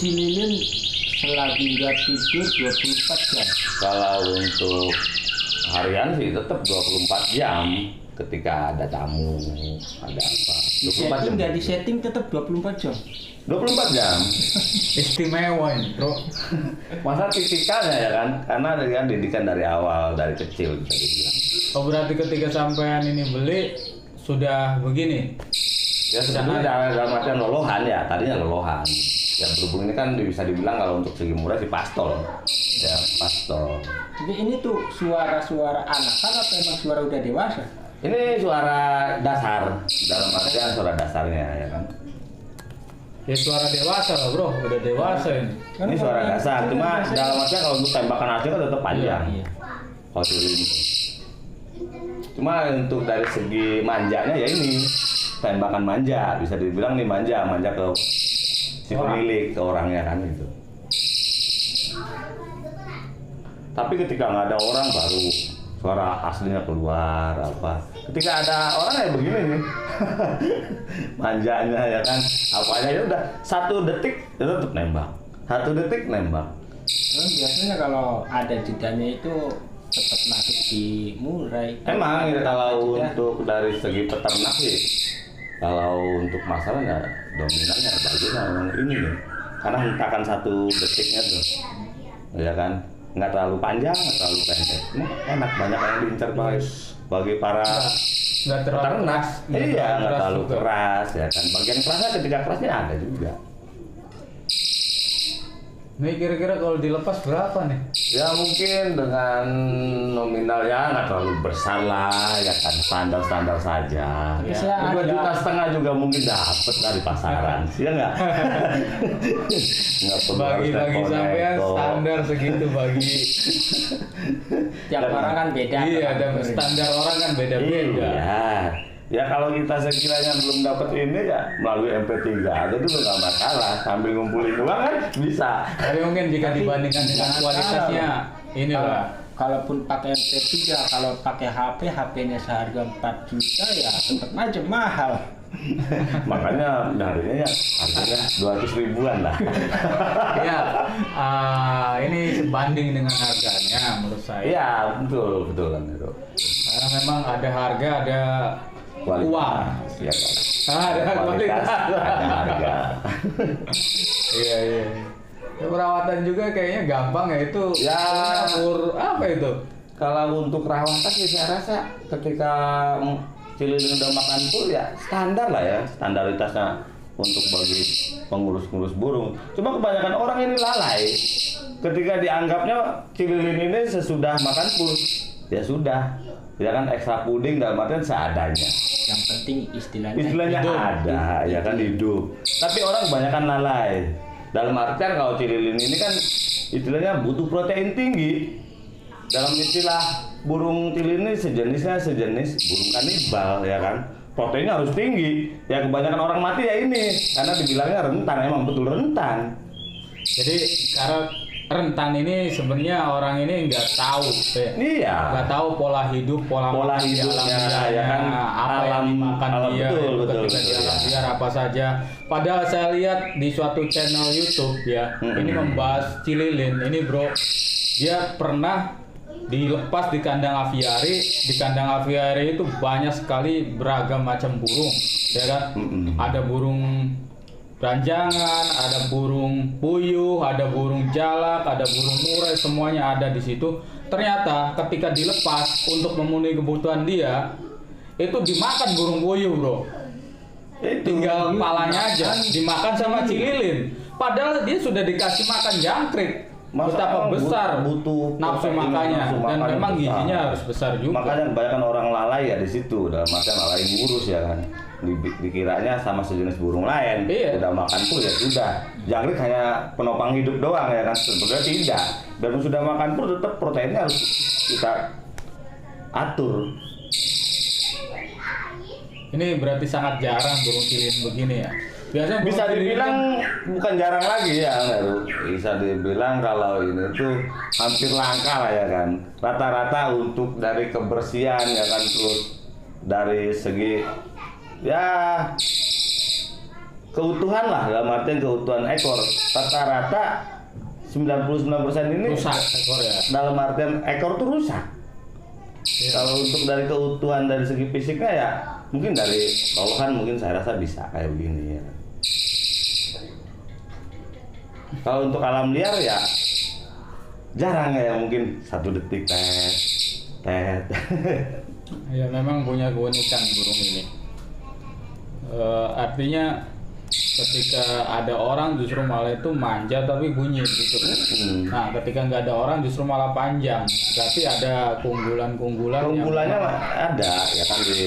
cililin selagi nggak tidur 24 jam. Kalau untuk harian sih tetap 24 jam ketika ada tamu, ada apa. Di setting nggak di setting tetap 24 jam. 24 jam. Istimewa ini, bro. Masa tipikalnya ya kan, karena dengan didikan dari awal, dari kecil bisa dibilang. Oh berarti ketika sampean ini beli sudah begini. Ya sebenarnya dalam artian lolohan ya, tadinya lolohan. Ya berhubung ini kan bisa dibilang kalau untuk segi murah sih pastol. Ya pastol. Jadi ini tuh suara-suara anak kan atau emang suara udah dewasa? Ini suara dasar, dalam artian suara dasarnya ya kan. Ya suara dewasa lah bro, udah dewasa ini. Ini suara dasar, cuma dalam artian kalau untuk tembakan hasil kan tetap panjang. Iya. Kalau ini. Cuma untuk dari segi manjanya ya ini tembakan manja, bisa dibilang nih manja ke si pemilik, ke orangnya kan gitu. Tapi ketika nggak ada orang baru suara aslinya keluar apa. Ketika ada orang ya begini nih, manjanya ya kan, apanya ya udah 1 detik itu tetap nembak, 1 detik nembak. Biasanya kalau ada jedanya itu tetap nasib dimurai. Emang ya, kalau untuk dari segi peternak sih, kalau untuk masalahnya dominannya bagusnya ini nih, karena hentakan 1 detiknya tuh, ya kan, nggak terlalu panjang, nggak terlalu pendek, enak, banyak yang diincar bagi para Nggak terlalu peternak. Iya, nggak terlalu juga. keras ya kan, bagian kerasnya ketika kerasnya ada juga. Nih kira-kira kalau dilepas berapa nih? Ya mungkin dengan nominal ya nggak terlalu besar lah ya kan, standar saja. Tapi Ya. saya 2,5 juta juga mungkin dapat dari pasaran, ya nggak? Nggak perlu harus Bagi sampean neko-neko. standar segitu bagi. Tiap orang kan beda. Iya, kan? dan standar orang kan beda-beda. Iya. Ya kalau kita sekiranya belum dapat ini ya melalui MP3 aja itu nggak masalah, sambil ngumpulin uang kan bisa. Tapi mungkin jika dibandingkan dengan kualitasnya, ini lah. Kalaupun pakai MP3, kalau pakai HP-nya seharga 4 juta ya tetap aja mahal. Makanya darinya ya harganya 200 ribuan lah. Ya, ini sebanding dengan harganya menurut saya. Iya betul kan itu. Karena memang ada harga, ada uang. Ya kan. Ada kualitas. Ada harga. Iya. Ya, perawatan juga kayaknya gampang ya itu. Ya. Apa itu? Kalau untuk rawatan sih saya rasa ketika cililin udah makan full ya standar lah ya, standaritasnya untuk bagi pengurus-pengurus burung. Cuma kebanyakan orang ini lalai. Ketika dianggapnya cililin ini sesudah makan full, ya sudah. Ya kan ekstra puding dalam artian seadanya. Yang penting istilahnya Istilahnya hidup. ada, ya kan hidup. Tapi orang kebanyakan lalai. Dalam artian kalau cililin ini kan istilahnya butuh protein tinggi. Dalam istilah burung cililin ini sejenis burung kanibal ya kan. Proteinnya harus tinggi. Ya kebanyakan orang mati ya ini karena dibilangnya rentan, emang betul rentan. Jadi karena rentan ini sebenarnya orang ini nggak tahu, Iya. nggak tahu pola hidup, pola hidupnya, ya kan, apa yang dimakan dia, betul, ketika di alam liar apa saja. Padahal saya lihat di suatu channel YouTube ya, ini membahas cililin. Ini bro, dia pernah dilepas di kandang aviari. Di kandang aviari itu banyak sekali beragam macam burung, ya kan? Ada burung ranjangan, ada burung puyuh, ada burung jalak, ada burung murai, semuanya ada di situ. Ternyata ketika dilepas untuk memenuhi kebutuhan dia, itu dimakan burung puyuh, bro. Tinggal kepalanya aja dimakan sama cililin. Padahal dia sudah dikasih makan jangkrik. Betapa besar butuh nafsu makannya, dan memang gizinya harus besar juga. Makanya kebanyakan orang lalai ya di situ, dalam artian lalai ngurus ya kan. Dikiranya sama sejenis burung lain, Iya. udah makan pun ya sudah. Jangkrik hanya penopang hidup doang ya kan, sebenarnya tidak. Dan sudah makan pun tetap proteinnya harus kita atur. Ini berarti sangat jarang burung cililin begini ya. Biasanya Bisa burung cililin dibilang bukan jarang lagi ya, Meru. Bisa dibilang kalau ini tuh hampir langka lah ya kan. Rata-rata untuk dari kebersihan ya kan, terus dari segi ya keutuhan lah, dalam artian keutuhan ekor. Rata-rata 99% ini Rusak ekor ya. dalam artian ekor tuh rusak. Iya. Kalau untuk dari keutuhan dari segi fisiknya ya mungkin dari olahan mungkin saya rasa bisa kayak begini ya. Kalau untuk alam liar ya jarang ya, mungkin 1 detik tet. Ya memang punya keunikan burung ini. Artinya ketika ada orang justru malah itu manja tapi bunyi gitu. Nah ketika nggak ada orang justru malah panjang. Berarti ada keunggulan-keunggulan. Keunggulannya ada ya kan di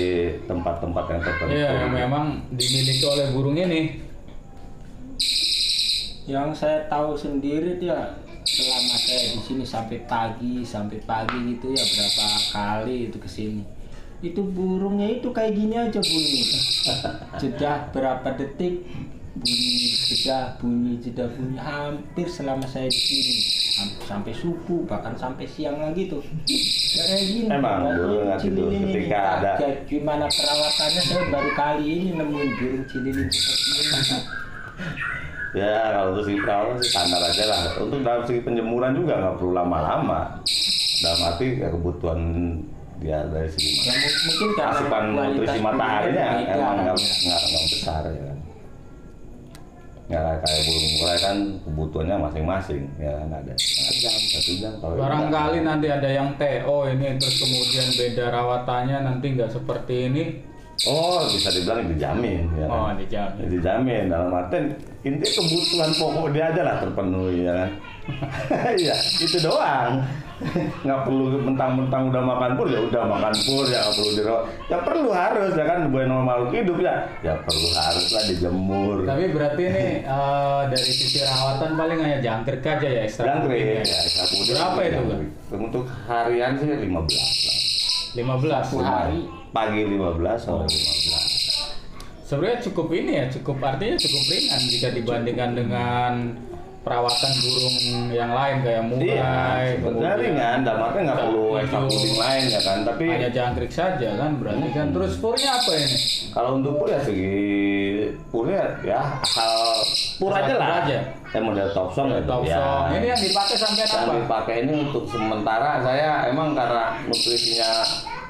tempat-tempat yang tertentu. Iya yang memang dimiliki oleh burung ini. Yang saya tahu sendiri dia selama saya di sini sampai pagi gitu ya, berapa kali itu ke sini. Itu burungnya itu kayak gini aja bunyi. Jeda berapa detik bunyi, jeda bunyi hampir selama saya di sini. Sampai subuh bahkan sampai siang lagi tuh. Ya, kayak gini. Emang burung nggak tidur ketika ada. Gimana perawatannya, saya baru kali ini nemuin burung cililin seperti ini. Ya kalau untuk segi perawatan sih standar aja lah. Untuk dalam segi penjemuran juga nggak perlu lama-lama. Dalam arti ya kebutuhan dia dari segi Ya, mungkin karena asupan nutrisi kualitas mataharinya burungnya beda, emang nggak ya. besar ya kan. Ya kayak burung murai kan kebutuhannya masing-masing ya kan ada. Satu jam kalau Barangkali nanti ada yang TO ini terus kemudian beda rawatannya nanti nggak seperti ini. oh bisa dibilang dijamin ya kan? Oh dijamin. Dijamin dalam artian inti kebutuhan pokok dia aja lah terpenuhi ya kan. Iya itu doang, nggak perlu mentang-mentang udah makan pur ya udah makan pur ya, nggak perlu dirawat ya, perlu harus ya kan, buat normal hidup ya perlu harus lah dijemur. Tapi berarti ini dari sisi rawatan paling hanya jangkrik aja ya ekstra Jangkrik puding ya, ekstra puding. Berapa itu kan? Untuk harian sih 15 lah. 15 hari. Pagi 15 sore 15. Sebenarnya cukup ini ya, cukup artinya cukup ringan jika dibandingkan dengan perawatan burung yang lain kayak murai. Iya, sebetulnya ringan, dalam artinya nggak perlu ekstra puding lain ya kan, tapi hanya jangkrik saja kan berarti kan. Terus purnya apa ini? kalau untuk pur ya segi purnya ya asal pur aja lah. Pur aja. Saya model top song ya. Top song. Ini yang dipakai sampai Yang apa? dipakai ini untuk sementara saya emang karena nutrisinya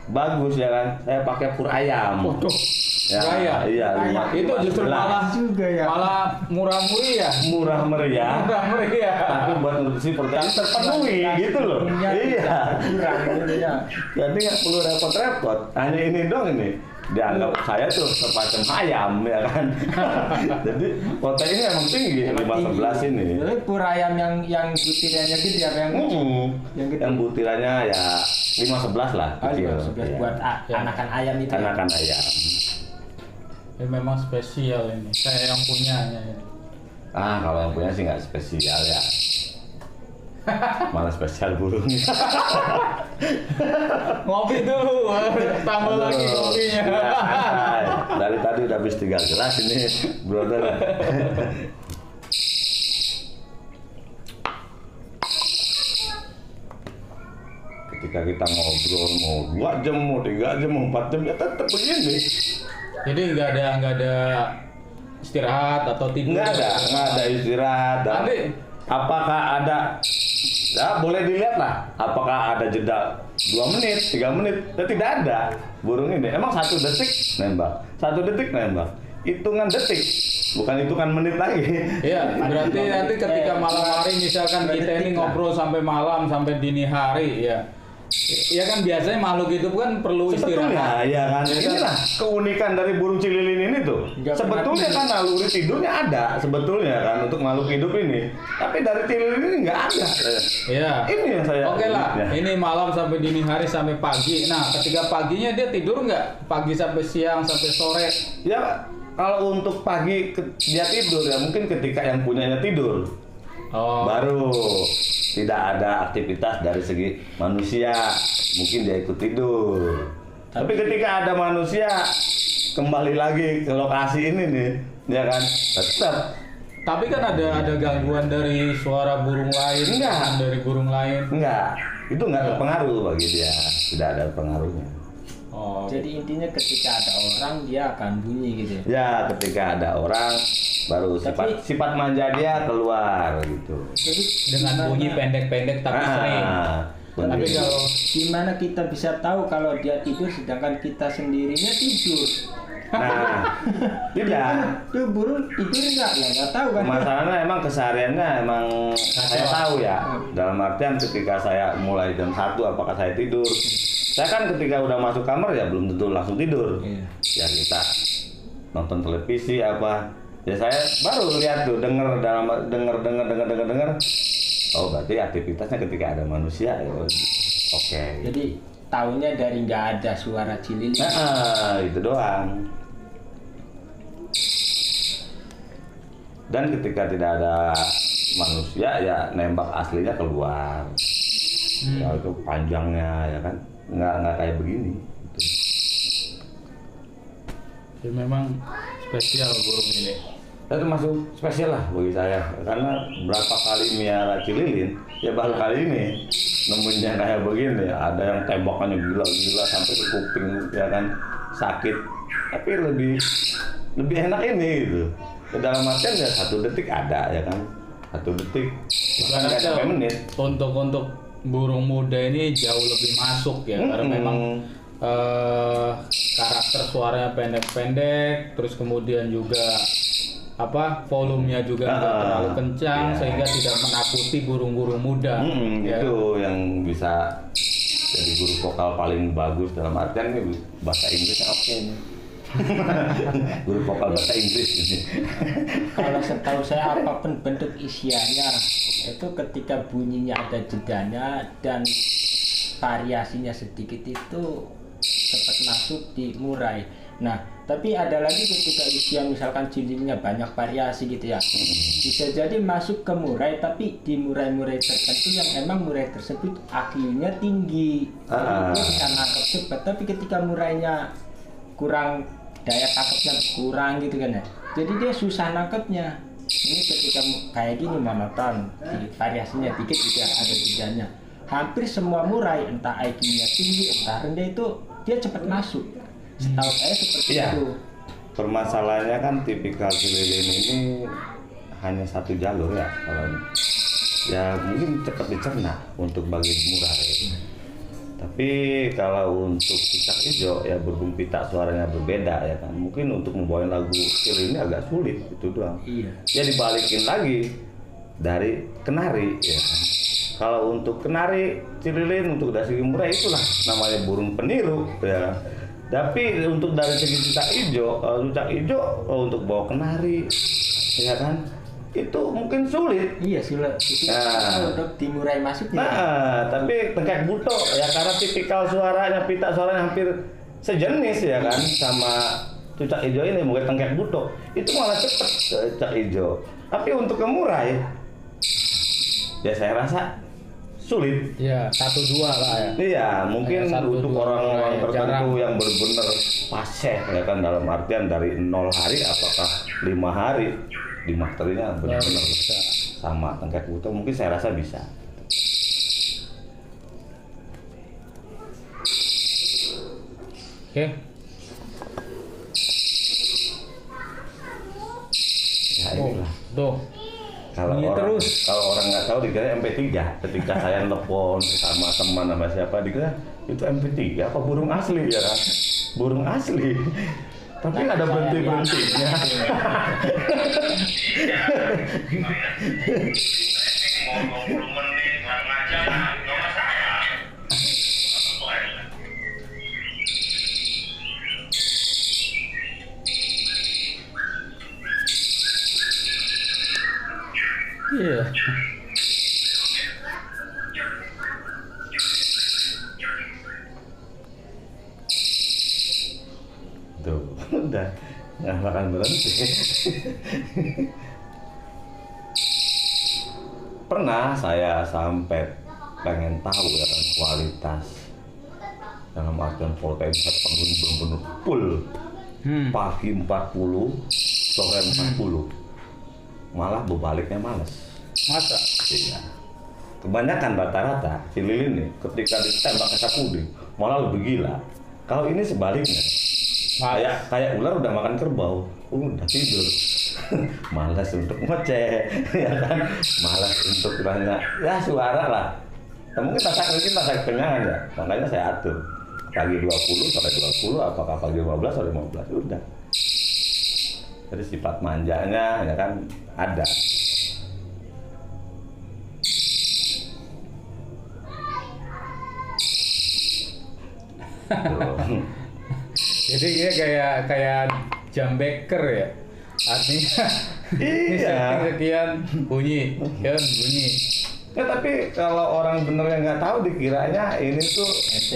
bagus ya kan, saya pakai pur ayam. Waduh. Ya, Raya. iya, Ayam. Itu justru 15. malah juga ya. malah murah-muriah. Murah meriah. Murah-muriah. Tapi buat nutrisi protein terpenuhi gitu loh. Iya. Kurang gitu ya. Jadi nggak perlu repot-repot. Hanya ini dong ini. Dianggap saya tuh semacam ayam ya kan. Jadi proteinnya emang tinggi 511 ini. Jadi pur ayam yang butirannya gede apa yang yang gede? Yang butirannya ya 511 lah kecil. 11 Iya. buat anakan ayam itu. Anakan ayam. Ini memang spesial ini. Saya yang punyanya ini. Ah kalau yang punya sih nggak spesial ya. Malah spesial burungnya. Ngopi dulu, tambah lagi kopinya. Ya, santai. Dari tadi udah habis 3 gelas ini, brother. Ketika kita ngobrol mau 2 jam, mau 3 jam, mau 4 jam ya tetap begini. Jadi nggak ada istirahat atau tidur. Nggak ada istirahat. Nanti Apakah ada? Ya boleh dilihat lah. Apakah ada jeda 2 menit, 3 menit? Ya, tidak ada. Burung ini emang 1 detik nembak, 1 detik nembak. Hitungan detik, bukan hitungan menit lagi. Iya, berarti nanti ketika malam hari misalkan kita ini ngobrol sampai malam sampai dini hari ya. Ya kan biasanya makhluk hidup kan perlu Sebetulnya, istirahat. ya kan. Ya kan? Inilah keunikan dari burung cililin ini tuh. Nggak Sebetulnya pernah kan naluri tidurnya ada, sebetulnya kan untuk makhluk hidup ini. Tapi dari cililin ini nggak ada. Iya. Ini yang saya. Oke lah, Ya. ini malam sampai dini hari sampai pagi. Nah, ketika paginya dia tidur nggak? Pagi sampai siang sampai sore. Ya kalau untuk pagi dia tidur ya mungkin ketika yang punyanya tidur. Oh. Baru tidak ada aktivitas dari segi manusia, mungkin dia ikut tidur. Tapi ketika ada manusia kembali lagi ke lokasi ini nih, ya kan tetap. Tapi kan ada gangguan dari suara burung lain, Enggak. dari burung lain. Enggak, itu enggak berpengaruh bagi dia, tidak ada pengaruhnya. Oh, Jadi intinya ketika ada orang dia akan bunyi gitu ya. Ya, ketika ada orang baru Tapi- sifat manja dia keluar gitu. Jadi dengan gimana- bunyi pendek-pendek tapi sering. Tapi begitu. kalau Gimana kita bisa tahu kalau dia tidur sedangkan kita sendirinya tidur? Nah, tidak. Tuh burung tidur nggak tahu kan? Masalahnya emang kesehariannya emang saya tahu ya. Dalam artian ketika saya mulai jam 1 apakah saya tidur? Saya kan ketika udah masuk kamar ya belum tentu langsung tidur. Iya. Ya kita nonton televisi apa. Ya saya baru lihat tuh denger. Oh berarti aktivitasnya ketika ada manusia ya. Oke. Jadi tahunya dari nggak ada suara cililin. Nah, itu doang. Dan ketika tidak ada manusia ya nembak aslinya keluar. Ya itu panjangnya ya kan nggak kayak begini. Gitu. ya memang spesial burung ini. Itu termasuk spesial lah bagi saya karena berapa kali miara cililin ya baru kali ini nemuin yang kayak begini. Ada yang tembakannya gila-gila sampai ke kuping ya kan sakit. Tapi lebih enak ini gitu. Dalam artian ya 1 detik ada ya kan 1 detik bahkan nggak sampai menit. Untuk burung muda ini jauh lebih masuk ya karena memang karakter suaranya pendek-pendek, terus kemudian juga volumenya juga nggak terlalu kencang sehingga tidak menakuti burung-burung muda. Ya. Itu yang bisa jadi guru vokal paling bagus dalam artian ini bahasa Inggris oke ini. Guru vokal bahasa Inggris ini. Kalau setahu saya apapun bentuk isiannya itu ketika bunyinya ada jedanya dan variasinya sedikit itu cepat masuk di murai. Nah, tapi ada lagi ketika isian misalkan cincingnya banyak variasi gitu ya. Bisa jadi masuk ke murai tapi di murai-murai tertentu yang emang murai tersebut IQ-nya tinggi. Jadi dia bisa nangkep cepat. Tapi ketika murainya kurang daya tangkapnya kurang gitu kan ya. Jadi dia susah nangkepnya. Ini ketika kayak gini monoton, variasinya dikit juga ada jedanya. Hampir semua murai entah IQ-nya tinggi entah rendah itu dia cepat masuk. Setahu saya seperti Iya. itu. Permasalahannya kan tipikal cililin ini hanya 1 jalur ya kalau ya mungkin cepat dicerna untuk bagian murai. Tapi kalau untuk cicak hijau ya burung pitak suaranya berbeda ya kan. Mungkin untuk membawain lagu cililin ini agak sulit itu doang. Iya. Ya dibalikin lagi dari kenari ya kan. Kalau untuk kenari cililin untuk dari segi murai itulah namanya burung peniru ya. Tapi untuk dari segi cicak hijau, kalau cicak hijau untuk bawa kenari ya kan itu mungkin sulit. Iya sulit. Nah. Untuk dimurai masuknya. Nah, tapi tengkek buto ya karena tipikal suaranya pitak suaranya hampir sejenis ya kan sama cucak hijau ini mungkin tengkek buto itu malah cepet cucak hijau. Tapi untuk kemurai ya saya rasa sulit. Ya 1-2 lah ya. Iya, mungkin Ya, 1, untuk 2 orang-orang murai tertentu jarang. yang benar-benar paseh ya kan dalam artian dari 0 hari apakah 5 hari di materinya benar-benar Bisa. sama tengkek buto mungkin saya rasa bisa. Oke. Ya inilah. Tuh. Kalau Bunyi orang terus. kalau orang nggak tahu dikira MP3 ketika saya telepon sama teman sama siapa dikira itu MP3 apa burung asli ya kan? Burung asli. Tapi nggak ada berhenti-berhentinya. Iya. Tuh, udah nggak akan berhenti. Pernah saya sampai pengen tahu ya kan kualitas dalam artian voltage penghuni benar-benar full pagi 40 sore 40 malah berbaliknya males. Masa? Iya. Kebanyakan rata-rata si lilin nih ketika ditembak ke sapudi malah lebih gila. Kalau ini sebaliknya. Kayak ular udah makan kerbau, udah tidur. Malas untuk ngoceh, ya kan? Malas untuk nanya, ya suara lah. Nah, mungkin rasa kekenyangan ya, makanya saya atur. Pagi 20 sampai 20, apakah pagi 15 sampai 15, udah. Jadi sifat manjanya ya kan ada. Jadi dia kayak jam beker ya. Artinya ini sekian bunyi, bunyi. Ya tapi kalau orang bener yang nggak tahu dikiranya ini tuh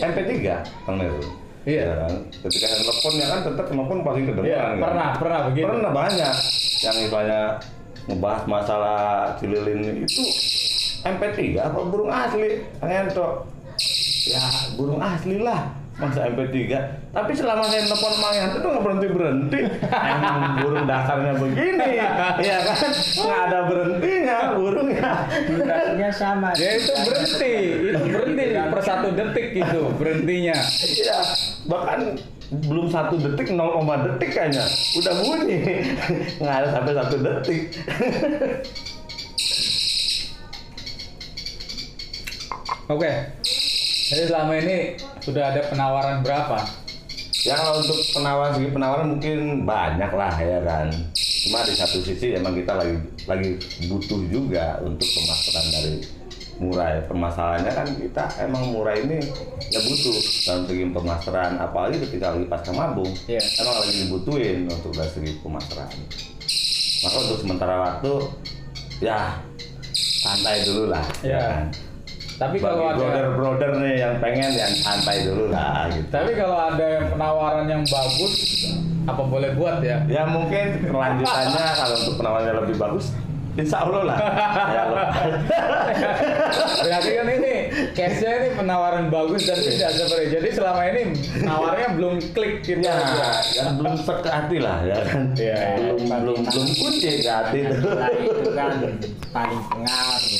MP3 Bang Neru. Iya. Ya kan? Ketika telepon ya kan tetap telepon pasti kedengeran. Iya, pernah begitu. Pernah banyak yang misalnya ngebahas masalah cililin itu MP3 apa burung asli? Ngentok. Ya burung asli lah. Masa MP3, tapi selama saya telepon Mang Yanto tuh nggak berhenti. Emang burung dasarnya begini, ya kan? Nggak ada berhentinya burungnya. Durasinya sama. Ya itu berhenti per 1 detik gitu berhentinya. Iya, bahkan belum 1 detik, 0, detik kayaknya udah bunyi. Nggak ada sampai 1 detik. Oke. Jadi selama ini sudah ada penawaran berapa? Ya kalau untuk segi penawaran mungkin banyak lah ya kan. Cuma di satu sisi emang kita lagi butuh juga untuk pemasaran dari murai. Permasalahannya kan kita emang murai ini ya butuh dalam segi pemasaran, apalagi ketika lagi pasca mabung. Yeah. Emang lagi dibutuhin untuk dari segi pemasaran. Maka untuk sementara waktu ya santai dulu lah. Yeah. Ya kan. Tapi Bagi kalau ada brother nih yang pengen yang santai dulu lah gitu. Tapi kalau ada penawaran yang bagus, apa boleh buat ya? Ya mungkin kelanjutannya kalau untuk penawaran yang lebih bagus, insya Allah lah. Ya, Berarti kan ini case-nya ini penawaran bagus dan tidak seperti. Jadi selama ini nawarnya belum klik gitu ya, aja. ya belum sek ke hati lah ya kan. Ya, belum kunci ke hati itu. Nah, itu kan paling pengaruh.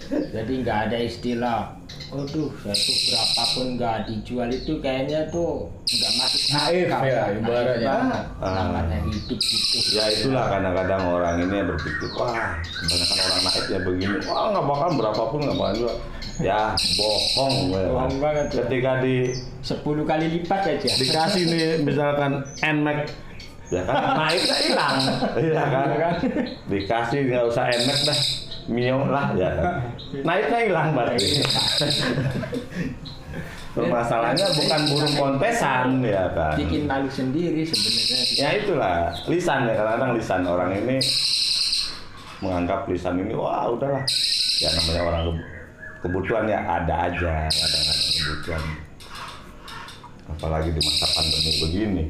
Jadi nggak ada istilah, aduh satu berapapun nggak dijual itu kayaknya tuh nggak masuk Naif akal. ya, ibaratnya. Namanya hidup gitu. Ya itulah kadang-kadang orang ini berpikir, wah kebanyakan orang naik ya begini, wah nggak bakal berapapun nggak bakal jual. Ya bohong. Bohong banget tuh. Ketika 10 kali lipat aja. dikasih nih misalkan NMAX ya kan naiknya hilang ya kan dikasih nggak usah NMAX dah Mio lah ya kan naiknya hilang berarti. Permasalahannya bukan burung kontesan ya kan, Bikin malu sendiri sebenarnya. ya itulah lisan ya, kadang-kadang lisan orang ini menganggap lisan ini wah udahlah ya, namanya orang kebutuhan ya ada aja kadang-kadang kebutuhan, apalagi di masa pandemi begini.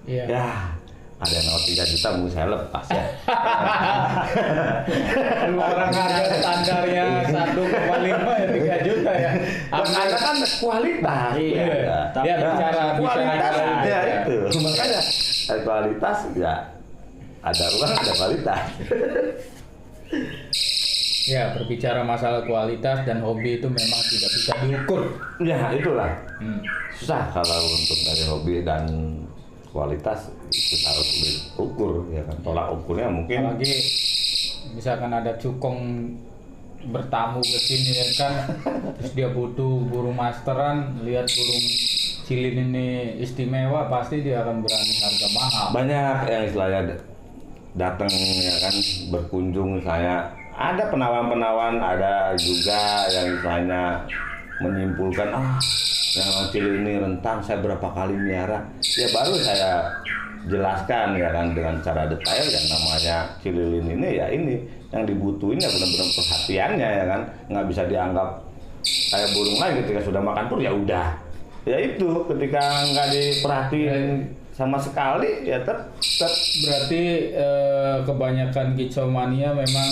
Iya. Ya ada yang nawar 3 juta mungkin saya lepas ya. Orang harga standarnya 1,5 ya 3 juta ya. Karena kan kualitas. Iya. Tapi ya bicara kualitas ya ya. itu. Makanya ada kualitas ya ada uang ada kualitas. Ya, berbicara masalah kualitas dan hobi itu memang tidak bisa diukur. Ya itulah. Hmm. Susah kalau untuk dari hobi dan kualitas itu harus diukur ya kan. Tolak ukurnya mungkin Apalagi misalkan ada cukong bertamu ke sini ya kan, terus dia butuh burung masteran, lihat burung cilin ini istimewa, pasti dia akan berani harga mahal. banyak yang istilahnya datang ya kan berkunjung, misalnya ada penawaran-penawaran, ada juga yang istilahnya menyimpulkan yang cilin ini rentang saya berapa kali miara, ya baru saya jelaskan ya kan dengan cara detail yang namanya cililin ini ya ini yang dibutuhin ya benar-benar perhatiannya ya kan, nggak bisa dianggap kayak burung lain ketika sudah makan pur ya udah, ya itu ketika nggak diperhatiin sama sekali ya tetap. Berarti kebanyakan kicomania memang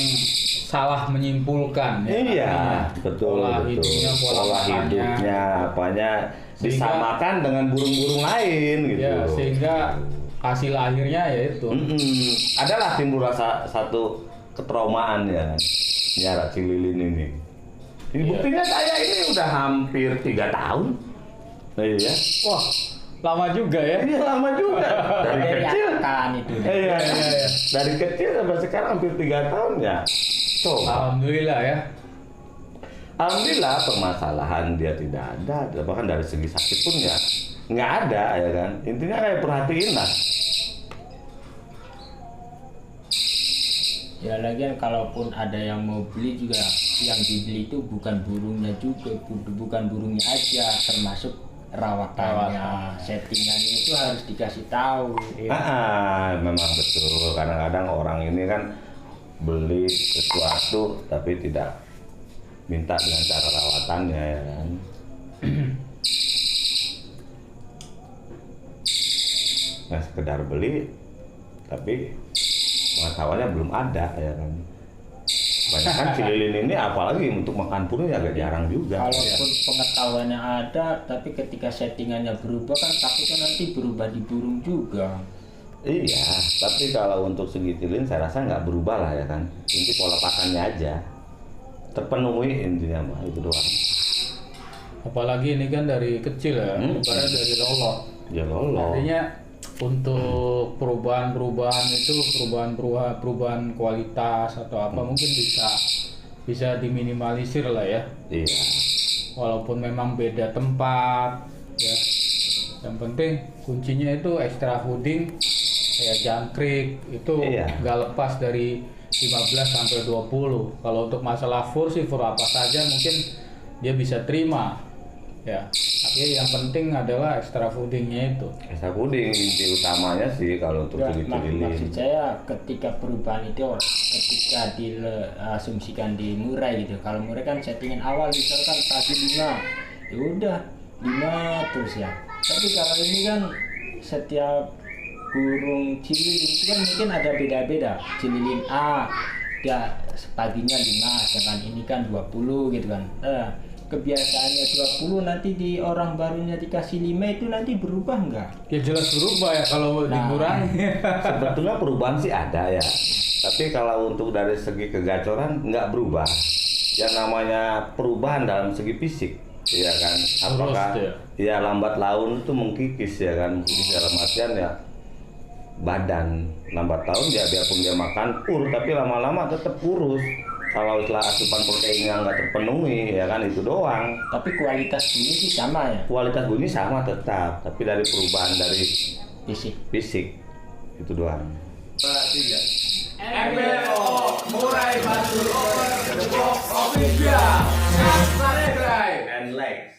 salah menyimpulkan ya. Iya, betul, Pola betul. hidupnya, pola makannya. hidupnya, apanya Sehingga- disamakan dengan burung-burung lain gitu. Ya, sehingga hasil akhirnya ya itu. Adalah timbul rasa satu ketraumaan ya, nyara cililin ini. Ini Iya. buktinya saya ini udah hampir 3 tahun. Iya, wah lama juga ya. Iya lama juga. Dari kecil. akan itu. Iya. Dari kecil sampai sekarang hampir 3 tahun ya. Coba. Alhamdulillah ya. Alhamdulillah permasalahan dia tidak ada, bahkan dari segi sakit pun ya nggak ada ya kan. Intinya kayak perhatiin lah. Ya lagian kalaupun ada yang mau beli juga, yang dibeli itu bukan burungnya juga, bukan burungnya aja, termasuk rawatannya, settingannya itu harus dikasih tahu. Memang betul. Kadang-kadang orang ini kan beli sesuatu tapi tidak minta dengan cara rawatannya ya kan. Nah sekedar beli tapi pengetahuannya belum ada ya kan. Banyak kan cililin ini apalagi untuk makan pun ya agak jarang juga. Kalaupun pengetahuannya ada, tapi ketika settingannya berubah kan takutnya nanti berubah di burung juga. Iya, tapi kalau untuk segi cililin saya rasa nggak berubah lah ya kan. Inti pola pakannya aja terpenuhi intinya mah itu doang. Apalagi ini kan dari kecil ya, karena dari lolo. Ya lolo. Artinya untuk perubahan itu perubahan kualitas atau apa mungkin bisa diminimalisir lah ya. Iya. Walaupun memang beda tempat ya. Yang penting kuncinya itu extra fooding kayak jangkrik itu nggak lepas dari 15 sampai 20. Kalau untuk masalah fur sih fur apa saja mungkin dia bisa terima. Ya, tapi yang penting adalah extra foodingnya itu. Extra fooding inti utamanya sih kalau untuk cililin. Maksud saya ketika perubahan itu ketika diasumsikan di murai gitu. Kalau murai kan settingan awal misalkan tadi 5, ya udah 5 terus ya. Tapi kalau ini kan setiap burung cililin itu kan mungkin ada beda-beda. Cililin A dia paginya 5, sedangkan ini kan 20 gitu kan. Kebiasaannya 20 nanti di orang barunya dikasih 5 itu nanti berubah nggak? Ya jelas berubah ya kalau dikurangi. Sebetulnya perubahan sih ada ya. Tapi kalau untuk dari segi kegacoran nggak berubah. Yang namanya perubahan dalam segi fisik, ya kan. Apakah ya lambat laun itu mengkikis ya kan. Mengkikis dalam artian ya badan lambat laun ya biarpun dia makan pur tapi lama-lama tetap kurus. Kalau istilah asupan proteinnya nggak terpenuhi ya kan itu doang. Tapi kualitas bunyi sih sama ya. Kualitas bunyi sama tetap, tapi dari perubahan dari fisik itu doang. MBO Murai Batu Over the Box Official. Subscribe and like.